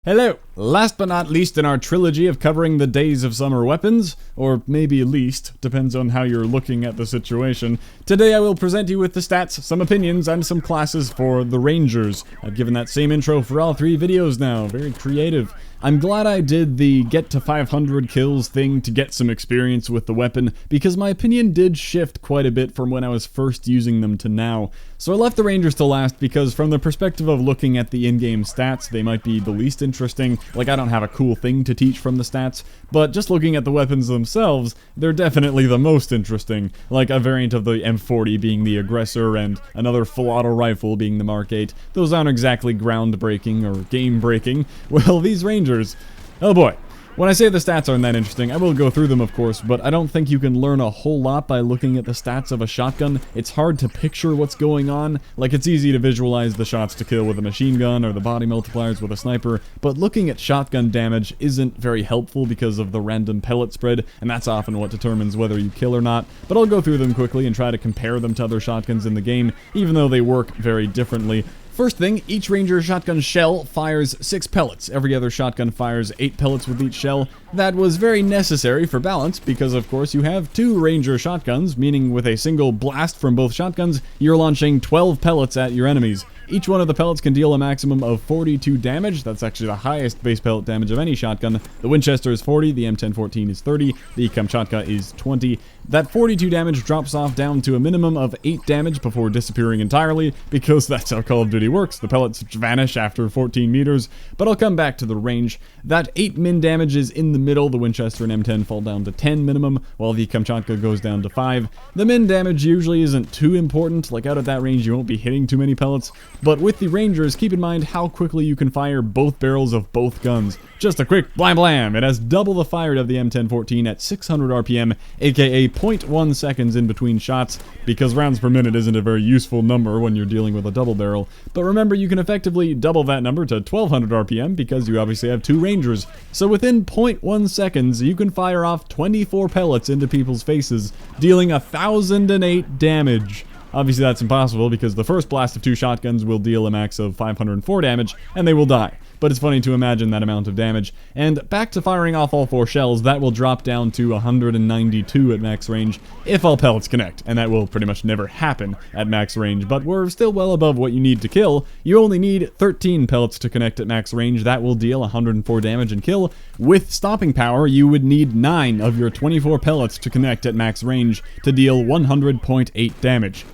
Hello! Last but not least in our trilogy of covering the days of summer weapons, or maybe least, depends on how you're looking at the situation, today I will present you with the stats, some opinions, and some classes for the Rangers. I've given that same intro for all three videos now, very creative. I'm glad I did the get to 500 kills thing to get some experience with the weapon, because my opinion did shift quite a bit from when I was first using them to now. So I left the Rangers to last because from the perspective of looking at the in-game stats, they might be the least interesting. Like, I don't have a cool thing to teach from the stats, but just looking at the weapons themselves, they're definitely the most interesting. Like a variant of the M40 being the Aggressor and another full-auto rifle being the Mark 8. Those aren't exactly groundbreaking or game-breaking. Well, these Rangers, oh boy. When I say the stats aren't that interesting, I will go through them of course, but I don't think you can learn a whole lot by looking at the stats of a shotgun. It's hard to picture what's going on. Like, it's easy to visualize the shots to kill with a machine gun or the body multipliers with a sniper, but looking at shotgun damage isn't very helpful because of the random pellet spread, and that's often what determines whether you kill or not. But I'll go through them quickly and try to compare them to other shotguns in the game, even though they work very differently. First thing, each Ranger shotgun shell fires 6 pellets. Every other shotgun fires 8 pellets with each shell. That was very necessary for balance because, of course, you have 2 Ranger shotguns, meaning with a single blast from both shotguns, you're launching 12 pellets at your enemies. Each one of the pellets can deal a maximum of 42 damage. That's actually the highest base pellet damage of any shotgun. The Winchester is 40, the M1014 is 30, the Kamchatka is 20. That 42 damage drops off down to a minimum of 8 damage before disappearing entirely, because that's how Call of Duty works. The pellets vanish after 14 meters, but I'll come back to the range. That 8 min damage is in the middle. The Winchester and M10 fall down to 10 minimum, while the Kamchatka goes down to 5. The min damage usually isn't too important. Like, out at that range you won't be hitting too many pellets. But with the Rangers, keep in mind how quickly you can fire both barrels of both guns. Just a quick blam blam! It has double the fire of the M1014 at 600 RPM, aka 0.1 seconds in between shots, because rounds per minute isn't a very useful number when you're dealing with a double barrel. But remember, you can effectively double that number to 1200 RPM because you obviously have 2 Rangers. So within 0.1 seconds, you can fire off 24 pellets into people's faces, dealing 1008 damage. Obviously that's impossible because the first blast of 2 shotguns will deal a max of 504 damage, and they will die. But it's funny to imagine that amount of damage. And back to firing off all 4 shells, that will drop down to 192 at max range, if all pellets connect, and that will pretty much never happen at max range, but we're still well above what you need to kill. You only need 13 pellets to connect at max range. That will deal 104 damage and kill. With stopping power, you would need 9 of your 24 pellets to connect at max range to deal 100.8 damage.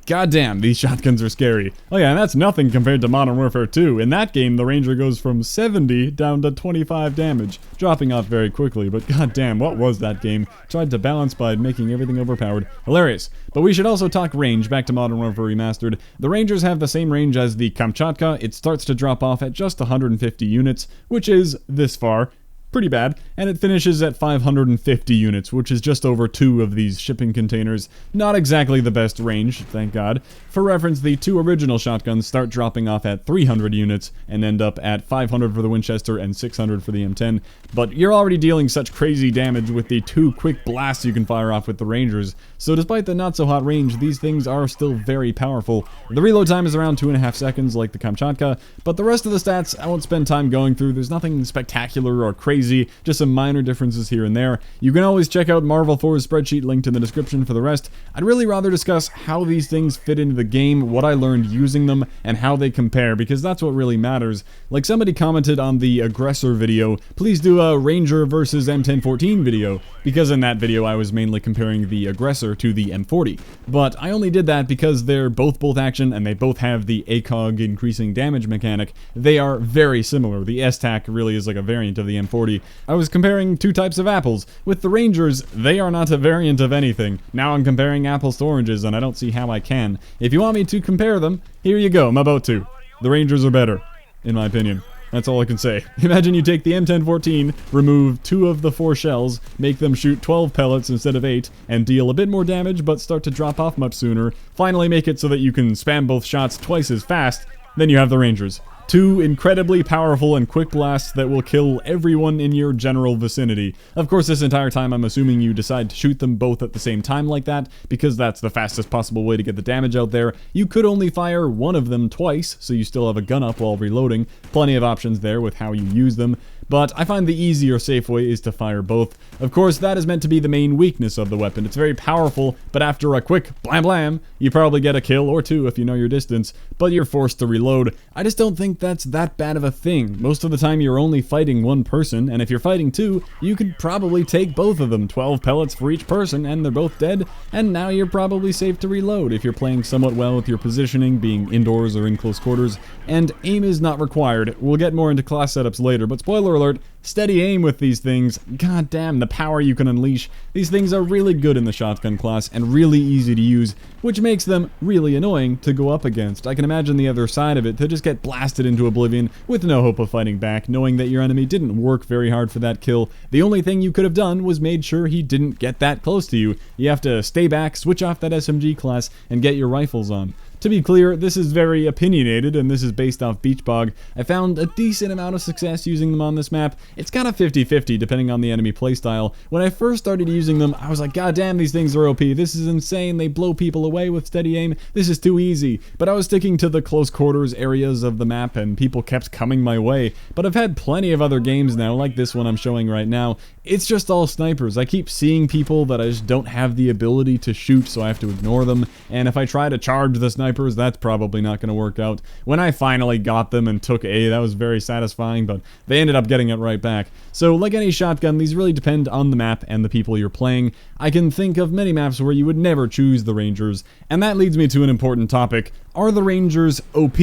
Goddamn, these shotguns are scary. Oh yeah, and that's nothing compared to Modern Warfare 2. In that game, the Ranger goes from 70 down to 25 damage, dropping off very quickly, but goddamn, what was that game? Tried to balance by making everything overpowered. Hilarious. But we should also talk range, back to Modern Warfare Remastered. The Rangers have the same range as the Kamchatka. It starts to drop off at just 150 units, which is this far. Pretty bad, and it finishes at 550 units, which is just over 2 of these shipping containers. Not exactly the best range, thank God. For reference, the 2 original shotguns start dropping off at 300 units and end up at 500 for the Winchester and 600 for the M10, but you're already dealing such crazy damage with the 2 quick blasts you can fire off with the Rangers, so despite the not-so-hot range, these things are still very powerful. The reload time is around 2.5 seconds like the Kamchatka, but the rest of the stats I won't spend time going through. There's nothing spectacular or crazy, just some minor differences here and there. You can always check out Marvel 4's spreadsheet linked in the description for the rest. I'd really rather discuss how these things fit into the game, what I learned using them, and how they compare, because that's what really matters. Like somebody commented on the Aggressor video, please do a Ranger versus M1014 video, because in that video I was mainly comparing the Aggressor to the M40. But I only did that because they're both bolt action and they both have the ACOG increasing damage mechanic. They are very similar. The S-TAC really is like a variant of the M40. I was comparing 2 types of apples. With the Rangers, they are not a variant of anything. Now I'm comparing apples to oranges, and I don't see how I can. If you want me to compare them, here you go, I'm about to. The Rangers are better, in my opinion. That's all I can say. Imagine you take the M1014, remove 2 of the 4 shells, make them shoot 12 pellets instead of 8, and deal a bit more damage but start to drop off much sooner. Finally make it so that you can spam both shots twice as fast, then you have the Rangers. 2 incredibly powerful and quick blasts that will kill everyone in your general vicinity. Of course, this entire time I'm assuming you decide to shoot them both at the same time like that, because that's the fastest possible way to get the damage out there. You could only fire one of them twice, so you still have a gun up while reloading. Plenty of options there with how you use them. But I find the easier safe way is to fire both. Of course, that is meant to be the main weakness of the weapon. It's very powerful, but after a quick blam blam, you probably get a kill or two if you know your distance, but you're forced to reload. I just don't think that's that bad of a thing. Most of the time you're only fighting one person, and if you're fighting two, you could probably take both of them, 12 pellets for each person, and they're both dead, and now you're probably safe to reload if you're playing somewhat well with your positioning, being indoors or in close quarters, and aim is not required. We'll get more into class setups later, but spoiler alert, steady aim with these things. God damn, the power you can unleash. These things are really good in the shotgun class and really easy to use, which makes them really annoying to go up against. I can imagine the other side of it, to just get blasted into oblivion with no hope of fighting back, knowing that your enemy didn't work very hard for that kill. The only thing you could have done was made sure he didn't get that close to you. You have to stay back, switch off that SMG class, and get your rifles on. To be clear, this is very opinionated, and this is based off Beach Bog. I found a decent amount of success using them on this map. It's kind of 50-50 depending on the enemy playstyle. When I first started using them, I was like, god damn, these things are OP. This is insane. They blow people away with steady aim. This is too easy. But I was sticking to the close quarters areas of the map, and people kept coming my way. But I've had plenty of other games now, like this one I'm showing right now. It's just all snipers. I keep seeing people that I just don't have the ability to shoot, so I have to ignore them. And if I try to charge the snipers, that's probably not going to work out. When I finally got them and took A, that was very satisfying, but they ended up getting it right back. So like any shotgun, these really depend on the map and the people you're playing. I can think of many maps where you would never choose the Rangers, and that leads me to an important topic. Are the Rangers OP?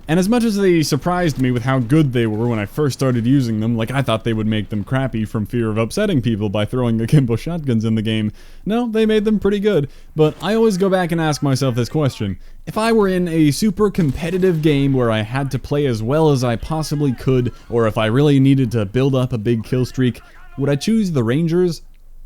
And as much as they surprised me with how good they were when I first started using them, like I thought they would make them crappy from fear of upsetting people by throwing Akimbo shotguns in the game, no, they made them pretty good. But I always go back and ask myself this question. If I were in a super competitive game where I had to play as well as I possibly could, or if I really needed to build up a big kill streak, would I choose the Rangers?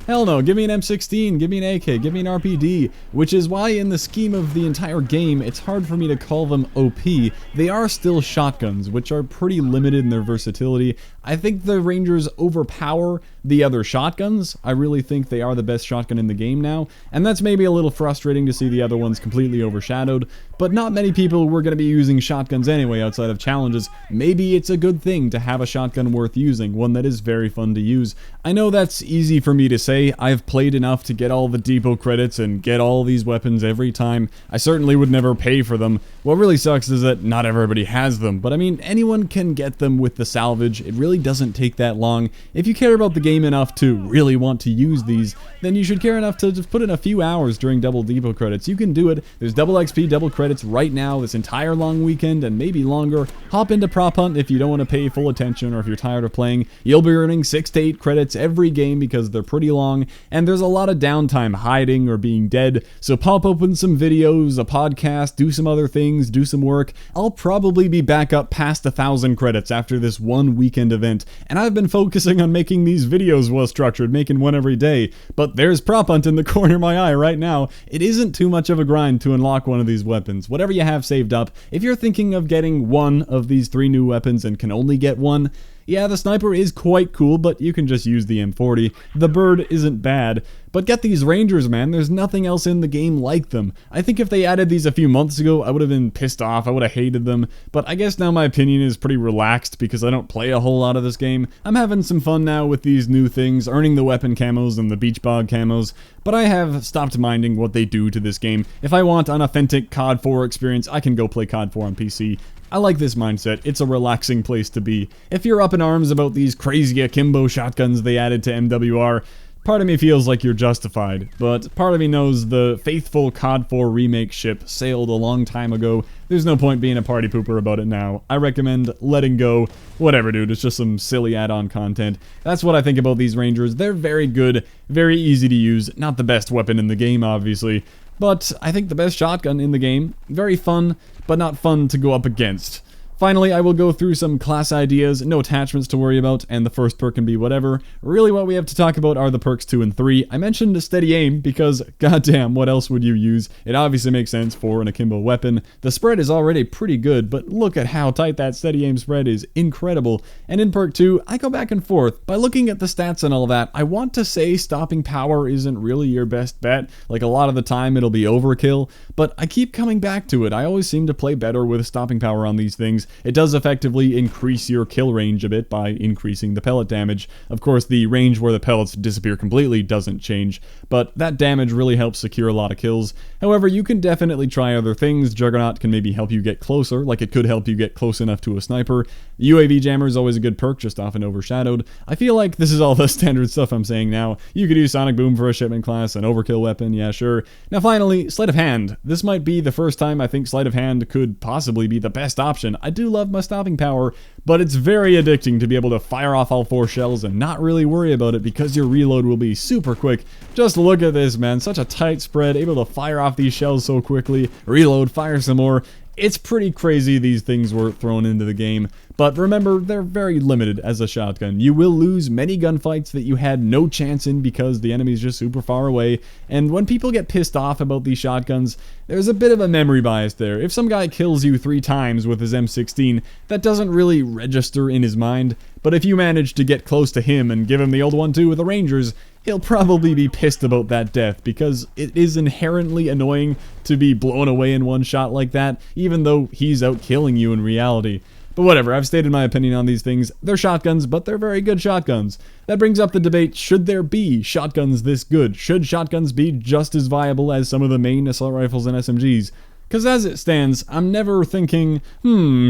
Hell no, give me an M16, give me an AK, give me an RPD, which is why in the scheme of the entire game, it's hard for me to call them OP. They are still shotguns, which are pretty limited in their versatility. I think the Rangers overpower the other shotguns. I really think they are the best shotgun in the game now, and that's maybe a little frustrating to see the other ones completely overshadowed, but not many people were going to be using shotguns anyway outside of challenges. Maybe it's a good thing to have a shotgun worth using, one that is very fun to use. I know that's easy for me to say. I've played enough to get all the depot credits and get all these weapons every time. I certainly would never pay for them. What really sucks is that not everybody has them, but I mean, anyone can get them with the salvage. It really doesn't take that long. If you care about the game enough to really want to use these, then you should care enough to just put in a few hours during double depot credits. You can do it. There's double XP, double credits right now, this entire long weekend, and maybe longer. Hop into Prop Hunt if you don't want to pay full attention, or if you're tired of playing. You'll be earning 6 to 8 credits every game because they're pretty long, and there's a lot of downtime hiding or being dead, so pop open some videos, a podcast, do some other things, do some work. I'll probably be back up past 1,000 credits after this one weekend event, and I've been focusing on making these videos well structured, making one every day, but there's Prop Hunt in the corner of my eye right now. It isn't too much of a grind to unlock one of these weapons. Whatever you have saved up, if you're thinking of getting one of these 3 new weapons and can only get one, yeah, the sniper is quite cool, but you can just use the M40. The bird isn't bad. But get these Rangers, man. There's nothing else in the game like them. I think if they added these a few months ago, I would have been pissed off. I would have hated them. But I guess now my opinion is pretty relaxed because I don't play a whole lot of this game. I'm having some fun now with these new things, earning the weapon camos and the beach bog camos. But I have stopped minding what they do to this game. If I want an authentic COD 4 experience, I can go play COD 4 on PC. I like this mindset. It's a relaxing place to be. If you're up in arms about these crazy Akimbo shotguns they added to MWR, part of me feels like you're justified, but part of me knows the faithful COD 4 remake ship sailed a long time ago. There's no point being a party pooper about it now. I recommend letting go. Whatever, dude, it's just some silly add-on content. That's what I think about these Rangers. They're very good, very easy to use. Not the best weapon in the game, obviously, but I think the best shotgun in the game. Very fun, but not fun to go up against. Finally, I will go through some class ideas, no attachments to worry about, and the first perk can be whatever. Really what we have to talk about are the perks 2 and 3. I mentioned a steady aim because, goddamn, what else would you use? It obviously makes sense for an Akimbo weapon. The spread is already pretty good, but look at how tight that steady aim spread is incredible. And in perk 2, I go back and forth. By looking at the stats and all that, I want to say stopping power isn't really your best bet. Like, a lot of the time it'll be overkill, but I keep coming back to it. I always seem to play better with stopping power on these things. It does effectively increase your kill range a bit by increasing the pellet damage. Of course, the range where the pellets disappear completely doesn't change, but that damage really helps secure a lot of kills. However, you can definitely try other things. Juggernaut can maybe help you get closer, like it could help you get close enough to a sniper. UAV Jammer is always a good perk, just often overshadowed. I feel like this is all the standard stuff I'm saying now. You could use Sonic Boom for a shipment class, an overkill weapon, yeah sure. Now finally, Sleight of Hand. This might be the first time I think Sleight of Hand could possibly be the best option. I do love my stopping power, but it's very addicting to be able to fire off all 4 shells and not really worry about it because your reload will be super quick. Just look at this, man. Such a tight spread, able to fire off these shells so quickly, reload, fire some more. It's pretty crazy these things were thrown into the game, but remember, they're very limited as a shotgun. You will lose many gunfights that you had no chance in because the enemy's just super far away, and when people get pissed off about these shotguns, there's a bit of a memory bias there. If some guy kills you 3 times with his M16, that doesn't really register in his mind, but if you manage to get close to him and give him the old one too with the Rangers, he'll probably be pissed about that death because it is inherently annoying to be blown away in one shot like that, even though he's out killing you in reality. But whatever, I've stated my opinion on these things. They're shotguns, but they're very good shotguns. That brings up the debate, should there be shotguns this good? Should shotguns be just as viable as some of the main assault rifles and SMGs? Because as it stands, I'm never thinking,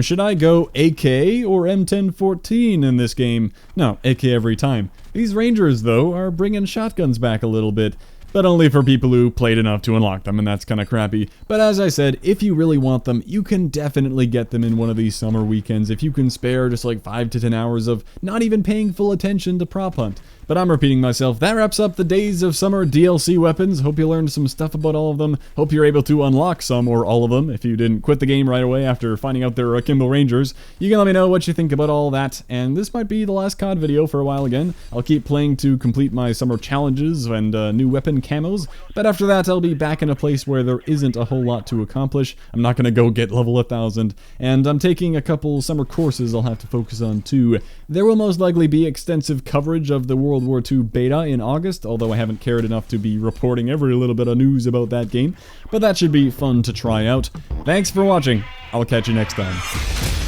should I go AK or M1014 in this game? No, AK every time. These Rangers, though, are bringing shotguns back a little bit, but only for people who played enough to unlock them, and that's kind of crappy. But as I said, if you really want them, you can definitely get them in one of these summer weekends if you can spare just like 5 to 10 hours of not even paying full attention to prop hunt. But I'm repeating myself. That wraps up the Days of Summer DLC weapons. Hope you learned some stuff about all of them. Hope you're able to unlock some or all of them if you didn't quit the game right away after finding out there are Akimbo Rangers. You can let me know what you think about all that, and this might be the last COD video for a while again. I'll keep playing to complete my summer challenges and new weapon camos, but after that I'll be back in a place where there isn't a whole lot to accomplish. I'm not going to go get level 1000, and I'm taking a couple summer courses I'll have to focus on too. There will most likely be extensive coverage of the World War II beta in August, although I haven't cared enough to be reporting every little bit of news about that game, but that should be fun to try out. Thanks for watching. I'll catch you next time.